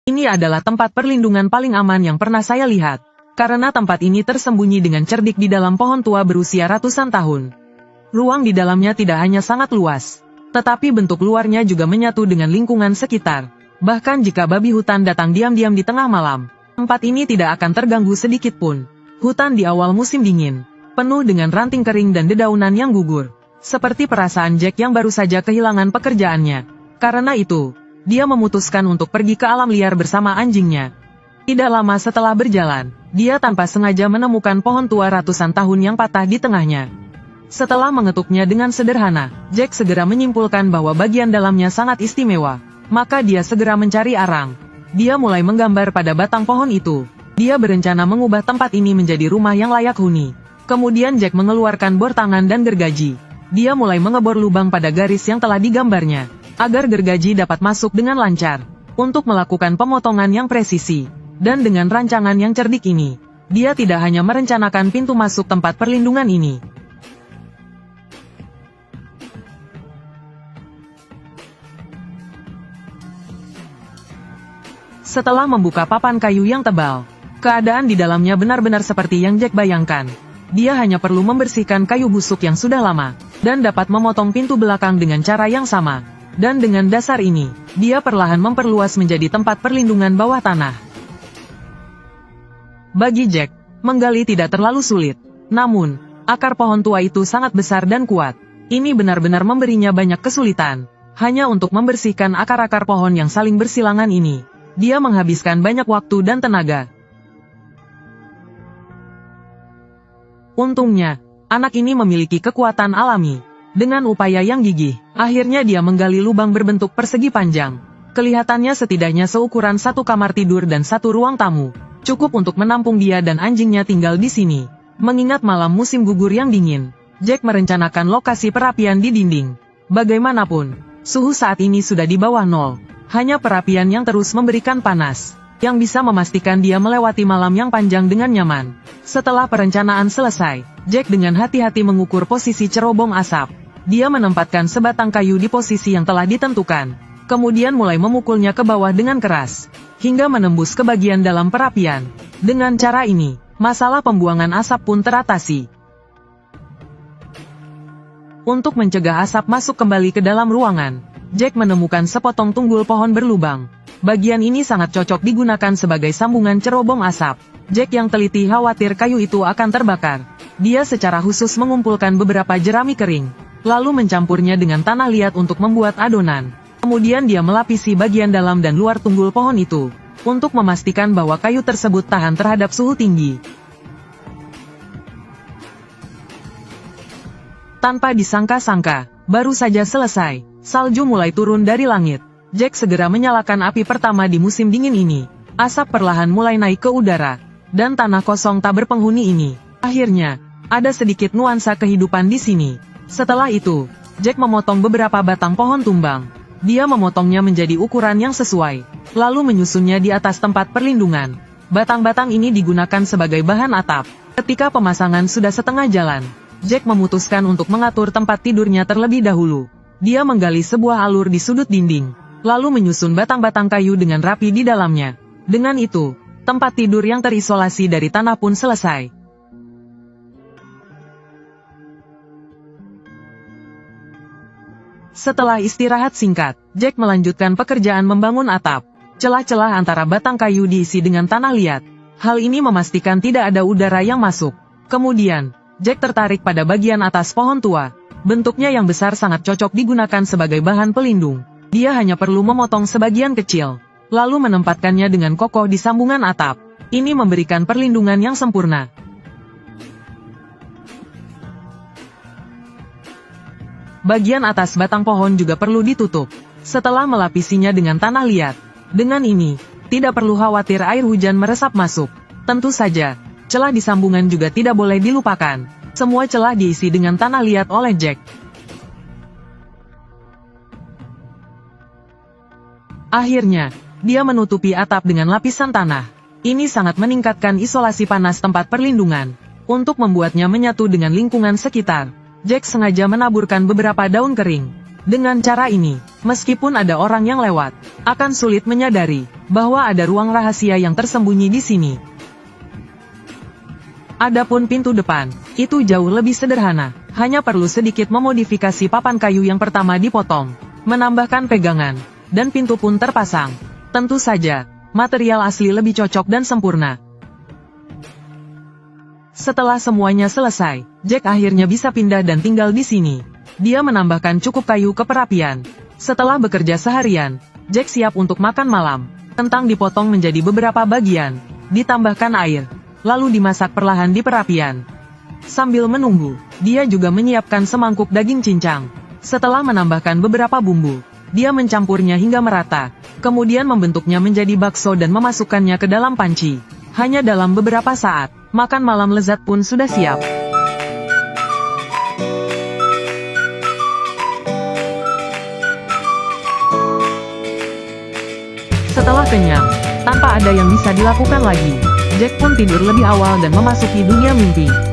Ini adalah tempat perlindungan paling aman yang pernah saya lihat. Karena tempat ini tersembunyi dengan cerdik di dalam pohon tua berusia ratusan tahun. Ruang di dalamnya tidak hanya sangat luas, tetapi bentuk luarnya juga menyatu dengan lingkungan sekitar. Bahkan jika babi hutan datang diam-diam di tengah malam, tempat ini tidak akan terganggu sedikit pun. Hutan di awal musim dingin, penuh dengan ranting kering dan dedaunan yang gugur. Seperti perasaan Jack yang baru saja kehilangan pekerjaannya. Karena itu, dia memutuskan untuk pergi ke alam liar bersama anjingnya. Tidak lama setelah berjalan, dia tanpa sengaja menemukan pohon tua ratusan tahun yang patah di tengahnya. Setelah mengetuknya dengan sederhana, Jack segera menyimpulkan bahwa bagian dalamnya sangat istimewa. Maka dia segera mencari arang. Dia mulai menggambar pada batang pohon itu. Dia berencana mengubah tempat ini menjadi rumah yang layak huni. Kemudian Jack mengeluarkan bor tangan dan gergaji. Dia mulai mengebor lubang pada garis yang telah digambarnya, agar gergaji dapat masuk dengan lancar, untuk melakukan pemotongan yang presisi. Dan dengan rancangan yang cerdik ini, dia tidak hanya merencanakan pintu masuk tempat perlindungan ini. Setelah membuka papan kayu yang tebal, keadaan di dalamnya benar-benar seperti yang Jack bayangkan. Dia hanya perlu membersihkan kayu busuk yang sudah lama, dan dapat memotong pintu belakang dengan cara yang sama. Dan dengan dasar ini, dia perlahan memperluas menjadi tempat perlindungan bawah tanah. Bagi Jack, menggali tidak terlalu sulit. Namun, akar pohon tua itu sangat besar dan kuat. Ini benar-benar memberinya banyak kesulitan. Hanya untuk membersihkan akar-akar pohon yang saling bersilangan ini, dia menghabiskan banyak waktu dan tenaga. Untungnya, anak ini memiliki kekuatan alami. Dengan upaya yang gigih, akhirnya dia menggali lubang berbentuk persegi panjang. Kelihatannya setidaknya seukuran satu kamar tidur dan satu ruang tamu. Cukup untuk menampung dia dan anjingnya tinggal di sini. Mengingat malam musim gugur yang dingin, Jack merencanakan lokasi perapian di dinding. Bagaimanapun, suhu saat ini sudah di bawah nol. Hanya perapian yang terus memberikan panas, yang bisa memastikan dia melewati malam yang panjang dengan nyaman. Setelah perencanaan selesai, Jack dengan hati-hati mengukur posisi cerobong asap. Dia menempatkan sebatang kayu di posisi yang telah ditentukan. Kemudian mulai memukulnya ke bawah dengan keras, hingga menembus ke bagian dalam perapian. Dengan cara ini, masalah pembuangan asap pun teratasi. Untuk mencegah asap masuk kembali ke dalam ruangan, Jack menemukan sepotong tunggul pohon berlubang. Bagian ini sangat cocok digunakan sebagai sambungan cerobong asap. Jack yang teliti khawatir kayu itu akan terbakar. Dia secara khusus mengumpulkan beberapa jerami kering, lalu mencampurnya dengan tanah liat untuk membuat adonan. Kemudian dia melapisi bagian dalam dan luar tunggul pohon itu, untuk memastikan bahwa kayu tersebut tahan terhadap suhu tinggi. Tanpa disangka-sangka, baru saja selesai, salju mulai turun dari langit. Jack segera menyalakan api pertama di musim dingin ini. Asap perlahan mulai naik ke udara, dan tanah kosong tak berpenghuni ini. Akhirnya, ada sedikit nuansa kehidupan di sini. Setelah itu, Jack memotong beberapa batang pohon tumbang. Dia memotongnya menjadi ukuran yang sesuai, lalu menyusunnya di atas tempat perlindungan. Batang-batang ini digunakan sebagai bahan atap. Ketika pemasangan sudah setengah jalan, Jack memutuskan untuk mengatur tempat tidurnya terlebih dahulu. Dia menggali sebuah alur di sudut dinding, lalu menyusun batang-batang kayu dengan rapi di dalamnya. Dengan itu, tempat tidur yang terisolasi dari tanah pun selesai. Setelah istirahat singkat, Jack melanjutkan pekerjaan membangun atap. Celah-celah antara batang kayu diisi dengan tanah liat. Hal ini memastikan tidak ada udara yang masuk. Kemudian, Jack tertarik pada bagian atas pohon tua. Bentuknya yang besar sangat cocok digunakan sebagai bahan pelindung. Dia hanya perlu memotong sebagian kecil, lalu menempatkannya dengan kokoh di sambungan atap. Ini memberikan perlindungan yang sempurna. Bagian atas batang pohon juga perlu ditutup, setelah melapisinya dengan tanah liat. Dengan ini, tidak perlu khawatir air hujan meresap masuk. Tentu saja, celah di sambungan juga tidak boleh dilupakan. Semua celah diisi dengan tanah liat oleh Jack. Akhirnya, dia menutupi atap dengan lapisan tanah. Ini sangat meningkatkan isolasi panas tempat perlindungan. Untuk membuatnya menyatu dengan lingkungan sekitar, Jack sengaja menaburkan beberapa daun kering. Dengan cara ini, meskipun ada orang yang lewat, akan sulit menyadari bahwa ada ruang rahasia yang tersembunyi di sini. Adapun pintu depan, itu jauh lebih sederhana, hanya perlu sedikit memodifikasi papan kayu yang pertama dipotong, menambahkan pegangan, dan pintu pun terpasang. Tentu saja, material asli lebih cocok dan sempurna. Setelah semuanya selesai, Jack akhirnya bisa pindah dan tinggal di sini. Dia menambahkan cukup kayu ke perapian. Setelah bekerja seharian, Jack siap untuk makan malam. Kentang dipotong menjadi beberapa bagian, ditambahkan air, lalu dimasak perlahan di perapian. Sambil menunggu, dia juga menyiapkan semangkuk daging cincang. Setelah menambahkan beberapa bumbu, dia mencampurnya hingga merata, kemudian membentuknya menjadi bakso dan memasukkannya ke dalam panci. Hanya dalam beberapa saat, makan malam lezat pun sudah siap. Setelah kenyang, tanpa ada yang bisa dilakukan lagi, Jack pun tidur lebih awal dan memasuki dunia mimpi.